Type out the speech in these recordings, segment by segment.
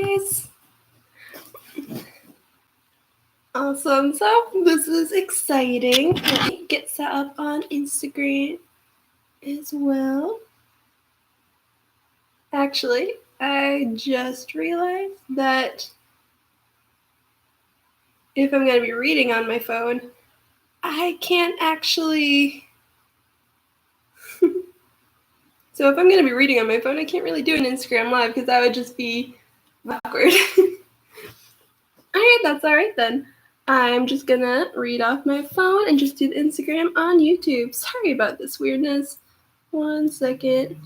guys. Awesome. So this is exciting. Let me get set up on Instagram as well. Actually, I just realized that if I'm going to be reading on my phone, I can't actually... So if I'm going to be reading on my phone, I can't really do an Instagram Live because that would just be awkward. Alright, that's alright then. I'm just going to read off my phone and just do the Instagram on YouTube. Sorry about this weirdness. 1 second.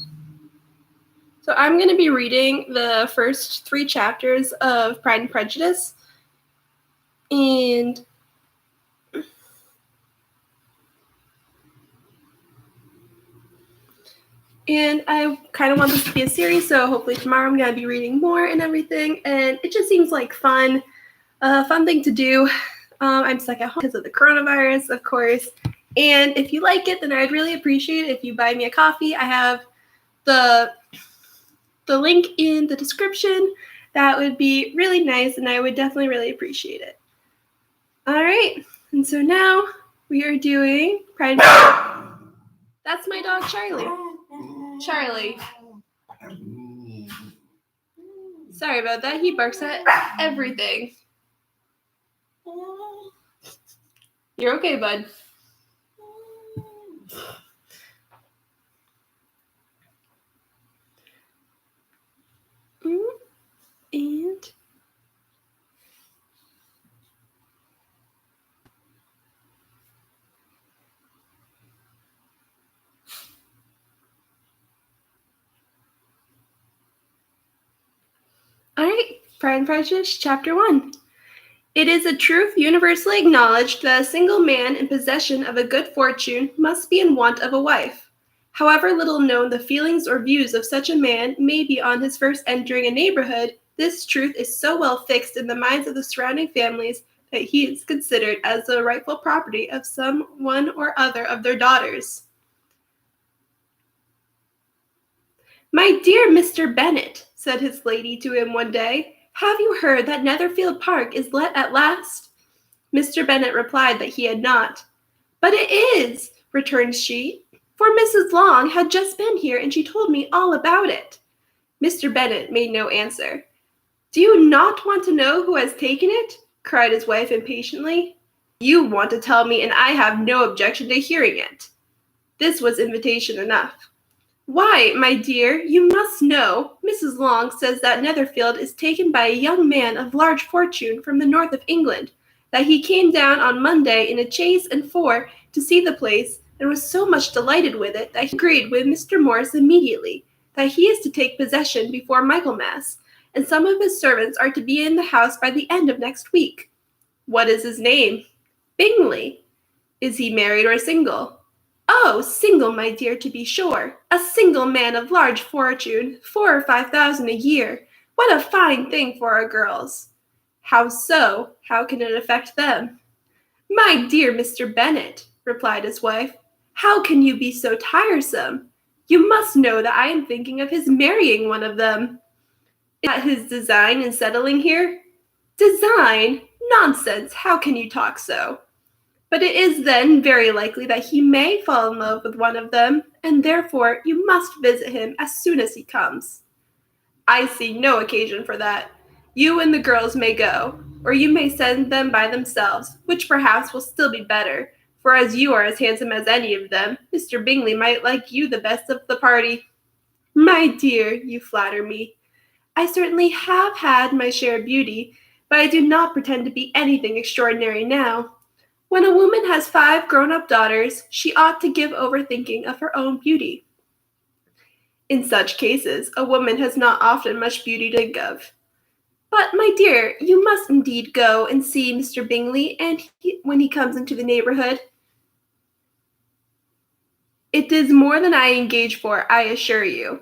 So I'm going to be reading the first 3 chapters of Pride and Prejudice. And I kind of want this to be a series, so hopefully tomorrow I'm going to be reading more and everything. And it just seems like fun thing to do. I'm stuck at home because of the coronavirus, of course. And if you like it, then I'd really appreciate it if you buy me a coffee. I have the link in the description. That would be really nice, and I would definitely really appreciate it. All right, and so now we are doing Pride and Prejudice. That's my dog, Charlie. Charlie. Sorry about that. He barks at everything. You're okay, bud. And all right, Pride and Prejudice, Chapter 1. It is a truth universally acknowledged that a single man in possession of a good fortune must be in want of a wife. However little known the feelings or views of such a man may be on his first entering a neighborhood, this truth is so well fixed in the minds of the surrounding families that he is considered as the rightful property of some one or other of their daughters. "My dear Mr. Bennet," said his lady to him one day, "have you heard that Netherfield Park is let at last?" Mr. Bennet replied that he had not. "But it is," returned she, "for Mrs. Long had just been here and she told me all about it." Mr. Bennet made no answer. "Do you not want to know who has taken it?" cried his wife impatiently. "You want to tell me, and I have no objection to hearing it." This was invitation enough. "Why, my dear, you must know, Mrs. Long says that Netherfield is taken by a young man of large fortune from the north of England, that he came down on Monday in a chaise and 4 to see the place, and was so much delighted with it that he agreed with Mr. Morris immediately, that he is to take possession before Michaelmas, and some of his servants are to be in the house by the end of next week." "What is his name?" "Bingley." "Is he married or single?" "Oh, single, my dear, to be sure. A single man of large fortune, 4,000 or 5,000 a year. What a fine thing for our girls." "How so? How can it affect them?" "My dear Mr. Bennet," replied his wife, "how can you be so tiresome? You must know that I am thinking of his marrying one of them." "Is that his design in settling here?" "Design? Nonsense! How can you talk so? But it is then very likely that he may fall in love with one of them, and therefore you must visit him as soon as he comes." "I see no occasion for that. You and the girls may go, or you may send them by themselves, which perhaps will still be better, for as you are as handsome as any of them, Mr. Bingley might like you the best of the party." "My dear, you flatter me. I certainly have had my share of beauty, but I do not pretend to be anything extraordinary now. When a woman has 5 grown-up daughters, she ought to give over thinking of her own beauty. In such cases, a woman has not often much beauty to think of. But, my dear, you must indeed go and see Mr. Bingley when he comes into the neighborhood. It is more than I engage for, I assure you.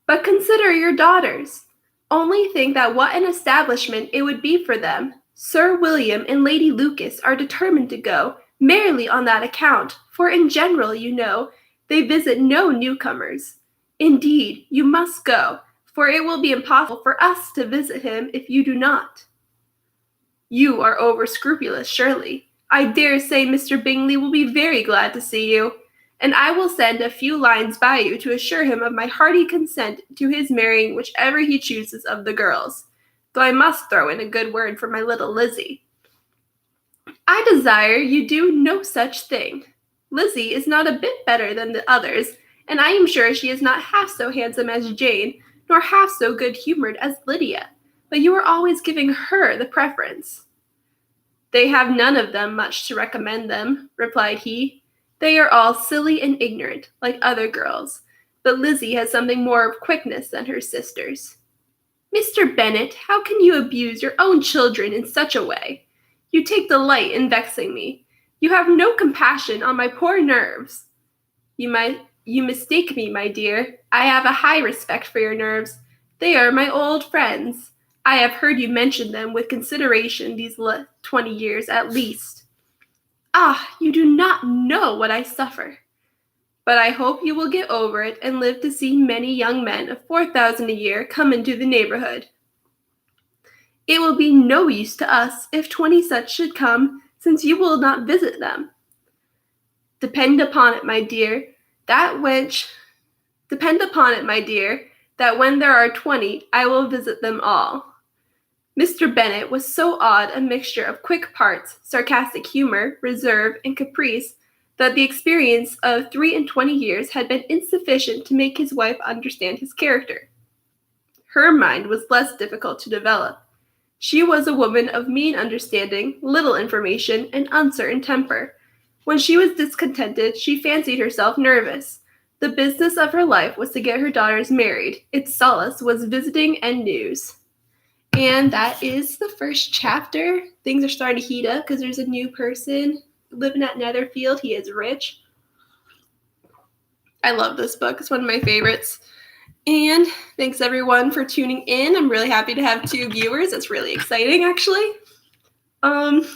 But consider your daughters. Only think that what an establishment it would be for them. Sir William and Lady Lucas are determined to go, merely on that account, for in general, you know, they visit no newcomers. Indeed, you must go, for it will be impossible for us to visit him if you do not. You are over-scrupulous, surely. I dare say Mr. Bingley will be very glad to see you, and I will send a few lines by you to assure him of my hearty consent to his marrying whichever he chooses of the girls, though I must throw in a good word for my little Lizzie. I desire you do no such thing. Lizzie is not a bit better than the others, and I am sure she is not half so handsome as Jane, nor half so good-humored as Lydia, but you are always giving her the preference. They have none of them much to recommend them, replied he. They are all silly and ignorant, like other girls, but Lizzie has something more of quickness than her sisters. Mr. Bennet, how can you abuse your own children in such a way? You take delight in vexing me. You have no compassion on my poor nerves. You mistake me, my dear. I have a high respect for your nerves. They are my old friends. I have heard you mention them with consideration these 20 years at least. Ah, you do not know what I suffer. But I hope you will get over it and live to see many young men of 4,000 a year come into the neighborhood. It will be no use to us if 20 such should come, since you will not visit them. Depend upon it, my dear, that when there are 20, I will visit them all. Mr. Bennet was so odd a mixture of quick parts, sarcastic humor, reserve, and caprice, that the experience of 23 years had been insufficient to make his wife understand his character. Her mind was less difficult to develop. She was a woman of mean understanding, little information, and uncertain temper. When she was discontented, she fancied herself nervous. The business of her life was to get her daughters married. Its solace was visiting and news. And that is the first chapter. Things are starting to heat up because there's a new person living at Netherfield. He is rich. I love this book. It's one of my favorites. And thanks everyone for tuning in. I'm really happy to have 2 viewers. That's really exciting, actually.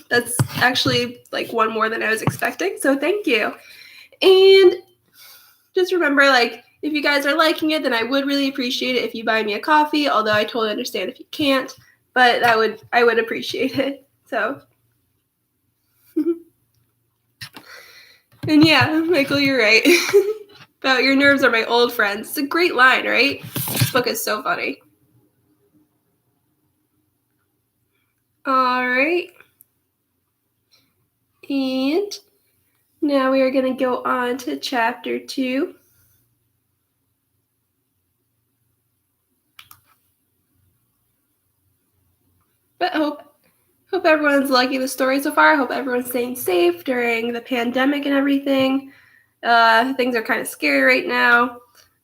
That's actually like one more than I was expecting. So thank you. And just remember, if you guys are liking it, then I would really appreciate it if you buy me a coffee, although I totally understand if you can't, but I would appreciate it. So, and yeah, Michael, you're right. About your nerves are my old friends. It's a great line, right? This book is so funny. All right. And now we are going to go on to chapter 2. But hope everyone's liking the story so far. I hope everyone's staying safe during the pandemic and everything. Things are kind of scary right now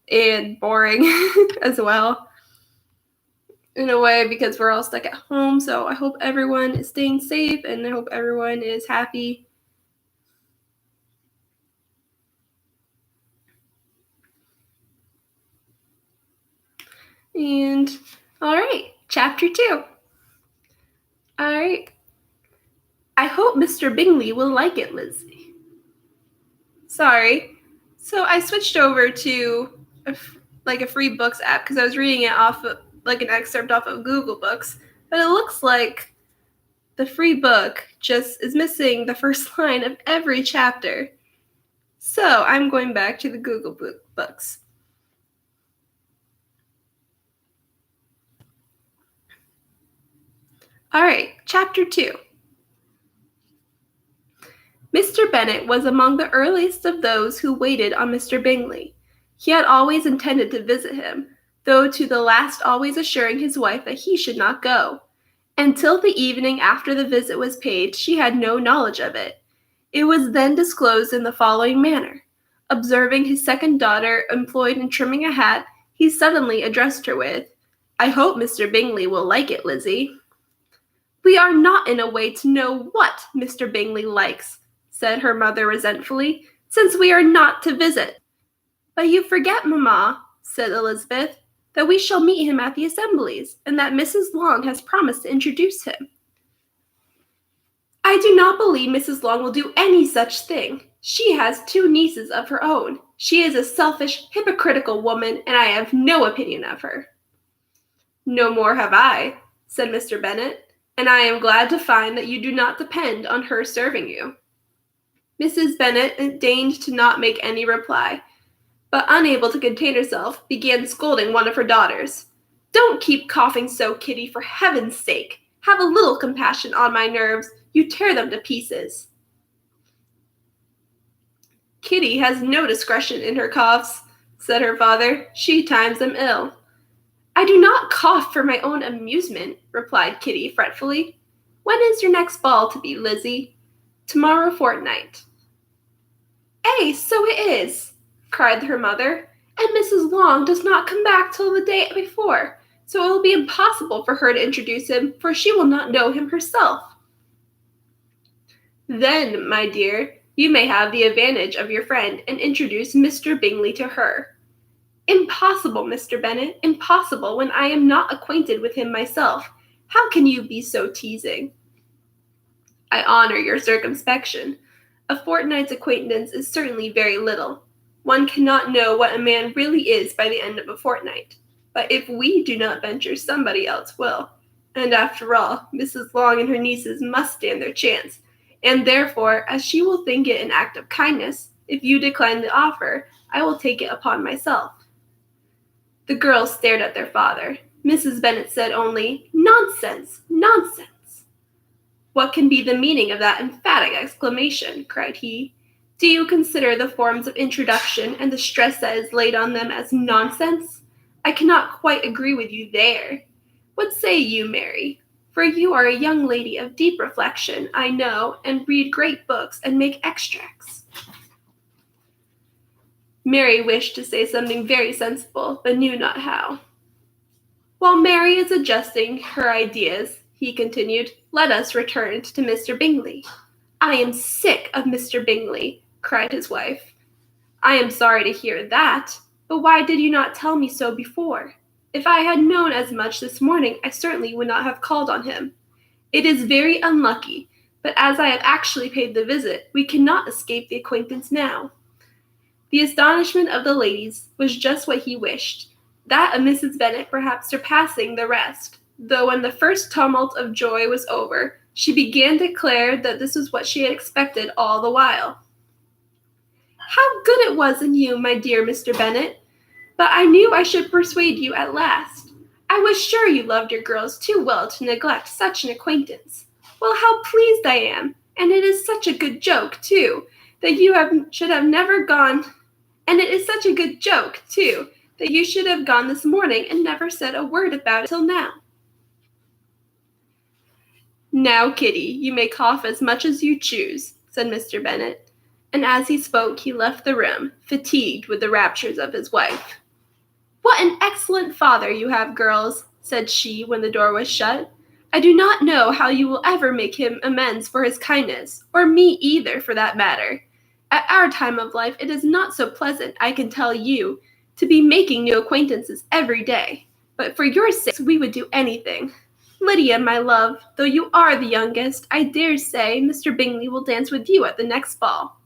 and boring as well in a way because we're all stuck at home. So I hope everyone is staying safe and I hope everyone is happy. And all right, chapter 2. All right. I hope Mr. Bingley will like it, Lizzie. Sorry. So I switched over to a free books app because I was reading it off of an excerpt off of Google Books, but it looks like the free book just is missing the first line of every chapter. So I'm going back to the Google Books. All right, chapter 2. Mr. Bennet was among the earliest of those who waited on Mr. Bingley. He had always intended to visit him, though to the last always assuring his wife that he should not go. Until the evening after the visit was paid, she had no knowledge of it. It was then disclosed in the following manner. Observing his second daughter employed in trimming a hat, he suddenly addressed her with, "I hope Mr. Bingley will like it, Lizzie." "We are not in a way to know what Mr. Bingley likes," said her mother resentfully, "since we are not to visit." "But you forget, Mamma," said Elizabeth, "that we shall meet him at the assemblies, and that Mrs. Long has promised to introduce him." "I do not believe Mrs. Long will do any such thing. She has 2 nieces of her own. She is a selfish, hypocritical woman, and I have no opinion of her." No more have I, said Mr. Bennet, and I am glad to find that you do not depend on her serving you. Mrs. Bennet deigned to not make any reply, but unable to contain herself, began scolding one of her daughters. Don't keep coughing so, Kitty, for heaven's sake. Have a little compassion on my nerves. You tear them to pieces. Kitty has no discretion in her coughs, said her father. She times them ill. I do not cough for my own amusement, replied Kitty fretfully. When is your next ball to be, Lizzie? Tomorrow fortnight. Eh, so it is, cried her mother, and Mrs. Long does not come back till the day before, so it will be impossible for her to introduce him, for she will not know him herself. Then, my dear, you may have the advantage of your friend and introduce Mr. Bingley to her. Impossible, Mr. Bennet, impossible when I am not acquainted with him myself. How can you be so teasing? I honor your circumspection. A fortnight's acquaintance is certainly very little. One cannot know what a man really is by the end of a fortnight. But if we do not venture, somebody else will. And after all, Mrs. Long and her nieces must stand their chance, and therefore, as she will think it an act of kindness, if you decline the offer, I will take it upon myself. The girls stared at their father. Mrs. Bennet said only, Nonsense! Nonsense! What can be the meaning of that emphatic exclamation? Cried he. Do you consider the forms of introduction and the stress that is laid on them as nonsense? I cannot quite agree with you there. What say you, Mary? For you are a young lady of deep reflection, I know, and read great books and make extracts. Mary wished to say something very sensible, but knew not how. While Mary is adjusting her ideas, he continued, let us return to Mr. Bingley. I am sick of Mr. Bingley, cried his wife. I am sorry to hear that, but why did you not tell me so before? If I had known as much this morning, I certainly would not have called on him. It is very unlucky, but as I have actually paid the visit, we cannot escape the acquaintance now. The astonishment of the ladies was just what he wished, that of Mrs. Bennet perhaps surpassing the rest, though when the first tumult of joy was over, she began to declare that this was what she had expected all the while. How good it was in you, my dear Mr. Bennet! But I knew I should persuade you at last. I was sure you loved your girls too well to neglect such an acquaintance. Well, how pleased I am! And it is such a good joke, too, that you should have never gone. And it is such a good joke, too, that you should have gone this morning and never said a word about it till now. Now, Kitty, you may cough as much as you choose, said Mr. Bennet, and as he spoke he left the room, fatigued with the raptures of his wife. What an excellent father you have, girls, said she when the door was shut. I do not know how you will ever make him amends for his kindness, or me either, for that matter. At our time of life it is not so pleasant, I can tell you, to be making new acquaintances every day. But for your sakes we would do anything. Lydia, my love, though you are the youngest, I dare say Mr. Bingley will dance with you at the next ball.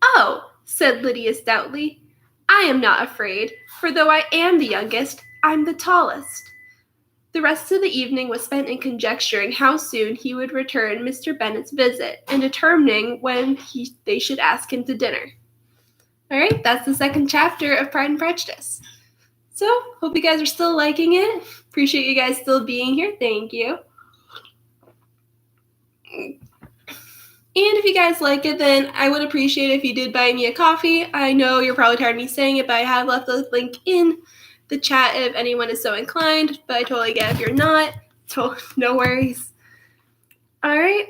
Oh, said Lydia stoutly, I am not afraid, for though I am the youngest, I'm the tallest. The rest of the evening was spent in conjecturing how soon he would return Mr. Bennet's visit and determining when they should ask him to dinner. All right, that's the second chapter of Pride and Prejudice. So, hope you guys are still liking it. Appreciate you guys still being here. Thank you. And if you guys like it, then I would appreciate it if you did buy me a coffee. I know you're probably tired of me saying it, but I have left the link in the chat if anyone is so inclined, but I totally get it if you're not. So no worries. All right.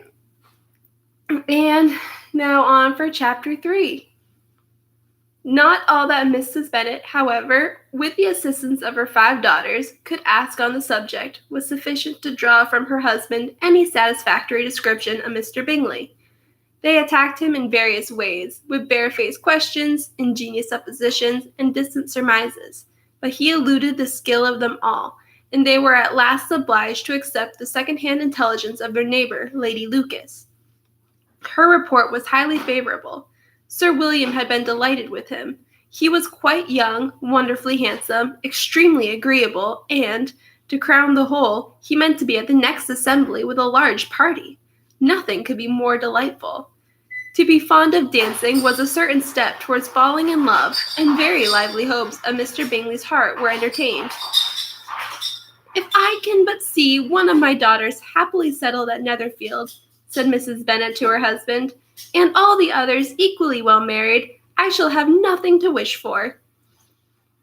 And now on for chapter 3. Not all that Mrs. Bennet, however, with the assistance of her 5 daughters, could ask on the subject was sufficient to draw from her husband any satisfactory description of Mr. Bingley. They attacked him in various ways, with barefaced questions, ingenious suppositions, and distant surmises, but he eluded the skill of them all, and they were at last obliged to accept the second-hand intelligence of their neighbor, Lady Lucas. Her report was highly favorable. Sir William had been delighted with him. He was quite young, wonderfully handsome, extremely agreeable, and, To crown the whole, he meant to be at the next assembly with a large party. Nothing could be more delightful. To be fond of dancing was a certain step towards falling in love, and very lively hopes of Mr. Bingley's heart were entertained. "If I can but see one of my daughters happily settled at Netherfield," said Mrs. Bennet to her husband, "and all the others equally well married, I shall have nothing to wish for."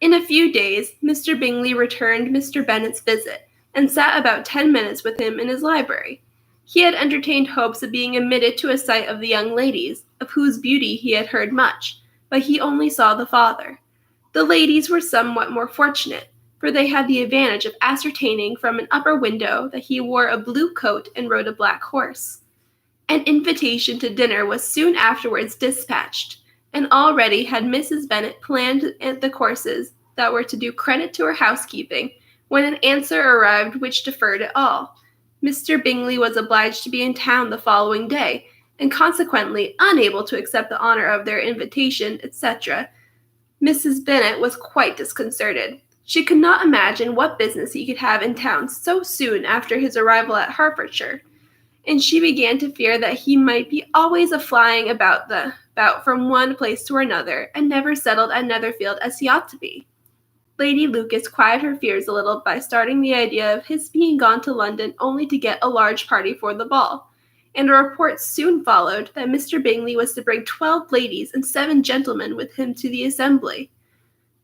In a few days, Mr. Bingley returned Mr. Bennet's visit, and sat about 10 minutes with him in his library. He had entertained hopes of being admitted to a sight of the young ladies, of whose beauty he had heard much, but he only saw the father. The ladies were somewhat more fortunate, for they had the advantage of ascertaining from an upper window that he wore a blue coat and rode a black horse. An invitation to dinner was soon afterwards dispatched, and already had Mrs. Bennet planned the courses that were to do credit to her housekeeping, when an answer arrived which deferred it all. Mr. Bingley was obliged to be in town the following day, and consequently unable to accept the honor of their invitation, etc. Mrs. Bennet was quite disconcerted. She could not imagine what business he could have in town so soon after his arrival at Hertfordshire, and she began to fear that he might be always a-flying about from one place to another, and never settled at Netherfield as he ought to be. Lady Lucas quieted her fears a little by starting the idea of his being gone to London only to get a large party for the ball, and a report soon followed that Mr. Bingley was to bring 12 ladies and 7 gentlemen with him to the assembly.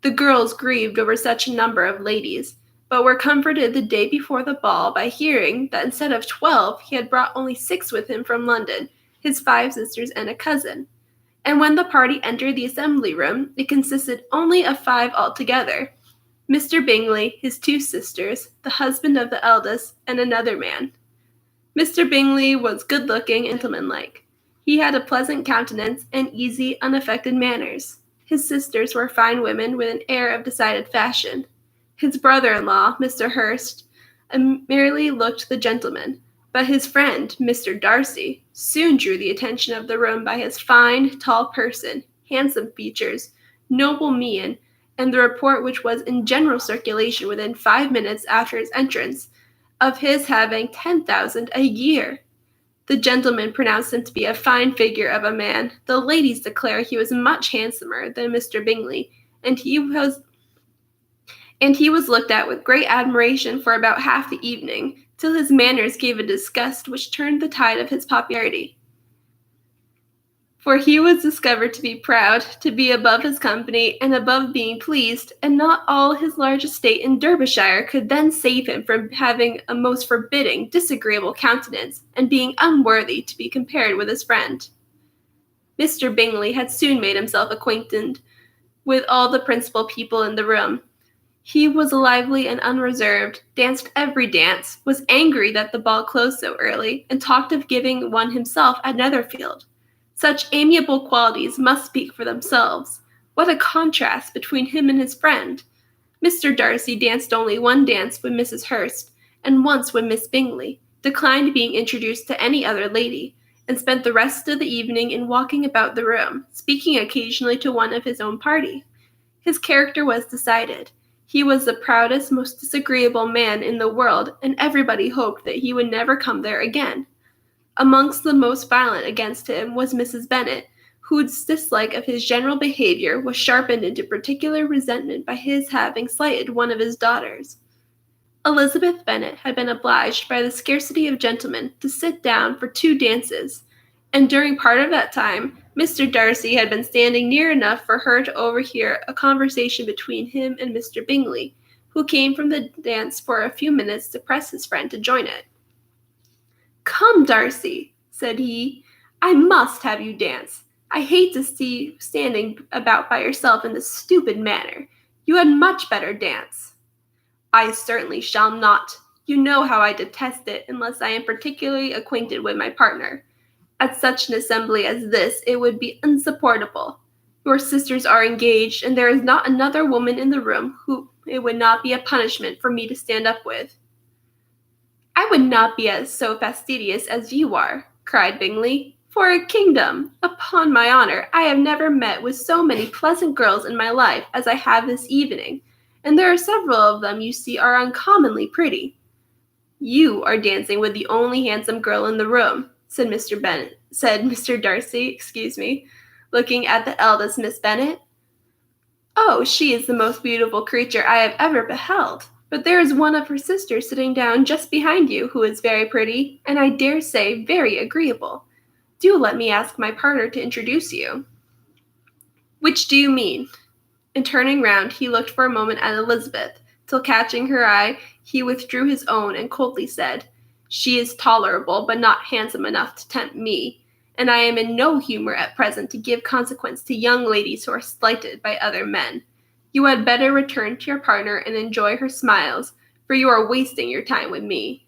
The girls grieved over such a number of ladies, but were comforted the day before the ball by hearing that instead of 12 he had brought only 6 with him from London, his 5 sisters and a cousin. And when the party entered the assembly room, it consisted only of 5 altogether: Mr. Bingley, his 2 sisters, the husband of the eldest, and another man. Mr. Bingley was good-looking and gentlemanlike. He had a pleasant countenance and easy, unaffected manners. His sisters were fine women with an air of decided fashion. His brother-in-law, Mr. Hurst, merely looked the gentleman, but his friend, Mr. Darcy, soon drew the attention of the room by his fine, tall person, handsome features, noble mien, and the report which was in general circulation within 5 minutes after his entrance, of his having 10,000 a year. The gentlemen pronounced him to be a fine figure of a man. The ladies declare he was much handsomer than Mr. Bingley, and he was looked at with great admiration for about half the evening, till his manners gave a disgust which turned the tide of his popularity. For he was discovered to be proud, to be above his company, and above being pleased, and not all his large estate in Derbyshire could then save him from having a most forbidding, disagreeable countenance, and being unworthy to be compared with his friend. Mr. Bingley had soon made himself acquainted with all the principal people in the room. He was lively and unreserved, danced every dance, was angry that the ball closed so early, and talked of giving one himself at Netherfield. Such amiable qualities must speak for themselves. What a contrast between him and his friend! Mr. Darcy danced only one dance with Mrs. Hurst, and once with Miss Bingley, declined being introduced to any other lady, and spent the rest of the evening in walking about the room, speaking occasionally to one of his own party. His character was decided. He was the proudest, most disagreeable man in the world, and everybody hoped that he would never come there again. Amongst the most violent against him was Mrs. Bennet, whose dislike of his general behavior was sharpened into particular resentment by his having slighted one of his daughters. Elizabeth Bennet had been obliged by the scarcity of gentlemen to sit down for 2 dances, and during part of that time Mr. Darcy had been standing near enough for her to overhear a conversation between him and Mr. Bingley, who came from the dance for a few minutes to press his friend to join it. "Come, Darcy," said he, "I must have you dance. I hate to see you standing about by yourself in this stupid manner. You had much better dance." "I certainly shall not. You know how I detest it unless I am particularly acquainted with my partner. At such an assembly as this it would be insupportable. Your sisters are engaged, and there is not another woman in the room who it would not be a punishment for me to stand up with." "I would not be so fastidious as you are," cried Bingley. "For a kingdom! Upon my honor, I have never met with so many pleasant girls in my life as I have this evening, and there are several of them you see are uncommonly pretty. You are dancing with the only handsome girl in the room, said Mr. Darcy, looking at the eldest Miss Bennet. Oh, she is the most beautiful creature I have ever beheld. But there is one of her sisters sitting down just behind you who is very pretty, and I dare say very agreeable. Do let me ask my partner to introduce you. Which do you mean? And turning round, he looked for a moment at Elizabeth, till catching her eye, he withdrew his own and coldly said, She is tolerable, but not handsome enough to tempt me, and I am in no humour at present to give consequence to young ladies who are slighted by other men. You had better return to your partner and enjoy her smiles, for you are wasting your time with me.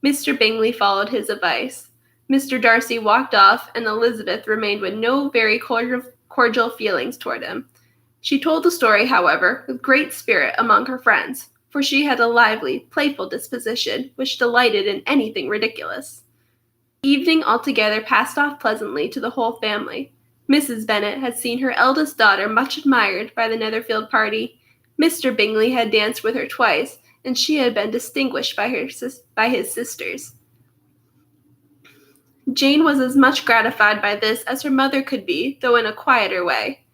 Mr. Bingley followed his advice. Mr. Darcy walked off, and Elizabeth remained with no very cordial feelings toward him. She told the story, however, with great spirit among her friends, for she had a lively, playful disposition, which delighted in anything ridiculous. The evening altogether passed off pleasantly to the whole family. Mrs. Bennet had seen her eldest daughter much admired by the Netherfield party. Mr. Bingley had danced with her twice, and she had been distinguished by his sisters. Jane was as much gratified by this as her mother could be, though in a quieter way.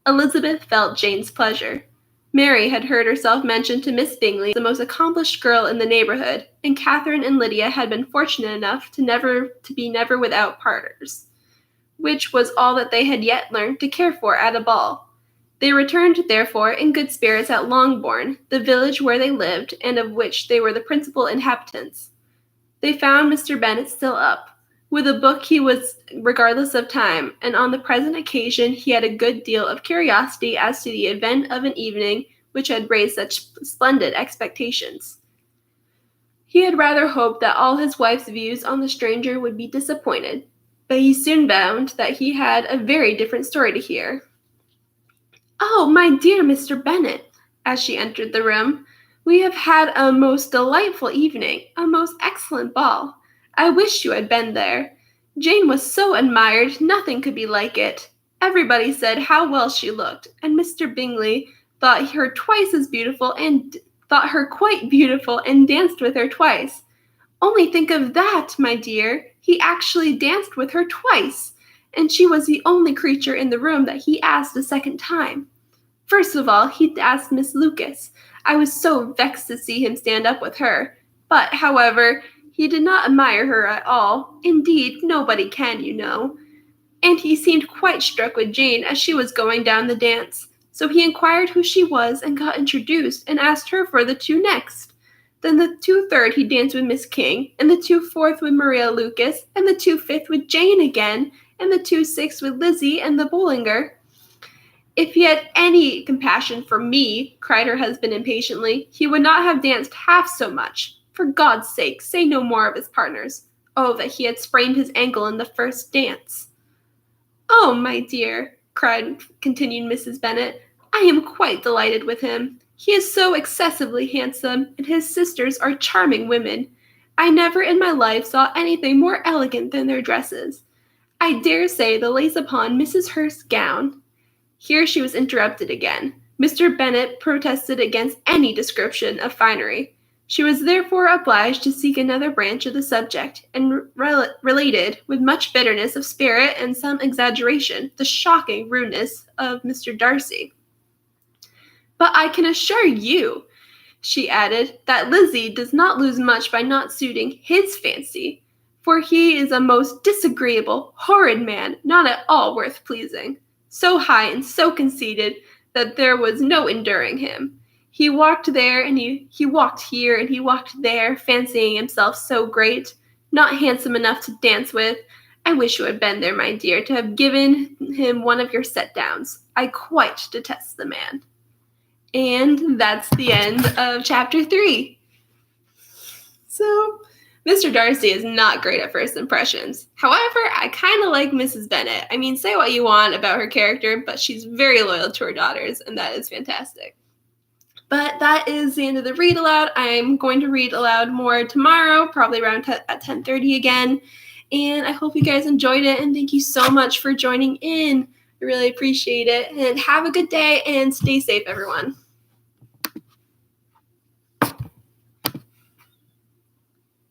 Elizabeth felt Jane's pleasure. Mary had heard herself mentioned to Miss Bingley as the most accomplished girl in the neighbourhood, and Catherine and Lydia had been fortunate enough to be never without partners, which was all that they had yet learned to care for at a ball. They returned, therefore, in good spirits at Longbourn, the village where they lived, and of which they were the principal inhabitants. They found Mr. Bennet still up. With a book he was regardless of time, and on the present occasion he had a good deal of curiosity as to the event of an evening which had raised such splendid expectations. He had rather hoped that all his wife's views on the stranger would be disappointed, but he soon found that he had a very different story to hear. Oh, my dear Mr. Bennet, as she entered the room, we have had a most delightful evening, a most excellent ball. I wish you had been there. Jane was so admired, nothing could be like it. Everybody said how well she looked, and Mr. Bingley thought her quite beautiful and danced with her twice. Only think of that, my dear. He actually danced with her twice, and she was the only creature in the room that he asked a second time. First of all, he asked Miss Lucas. I was so vexed to see him stand up with her. But, however, he did not admire her at all. Indeed, nobody can, you know. And he seemed quite struck with Jane as she was going down the dance. So he inquired who she was and got introduced and asked her for the two next. Then the 2/3 he danced with Miss King, and the 2/4 with Maria Lucas, and the 2/5 with Jane again, and the 2/6 with Lizzie and the Bollinger. If he had any compassion for me, cried her husband impatiently, he would not have danced half so much. For God's sake, say no more of his partners. Oh, that he had sprained his ankle in the first dance. Oh, my dear, continued Mrs. Bennet, I am quite delighted with him. He is so excessively handsome, and his sisters are charming women. I never in my life saw anything more elegant than their dresses. I dare say the lace upon Mrs. Hurst's gown. Here she was interrupted again. Mr. Bennet protested against any description of finery. She was therefore obliged to seek another branch of the subject, and related, with much bitterness of spirit and some exaggeration, the shocking rudeness of Mr. Darcy. But I can assure you, she added, that Lizzie does not lose much by not suiting his fancy, for he is a most disagreeable, horrid man, not at all worth pleasing, so high and so conceited that there was no enduring him. He walked there, and he walked here, and he walked there, fancying himself so great, not handsome enough to dance with. I wish you had been there, my dear, to have given him one of your set-downs. I quite detest the man. And that's the end of chapter 3. So, Mr. Darcy is not great at first impressions. However, I kind of like Mrs. Bennet. I mean, say what you want about her character, but she's very loyal to her daughters, and that is fantastic. But that is the end of the read aloud. I'm going to read aloud more tomorrow, probably around at 10:30 again. And I hope you guys enjoyed it, and thank you so much for joining in. I really appreciate it. And have a good day, and stay safe, everyone.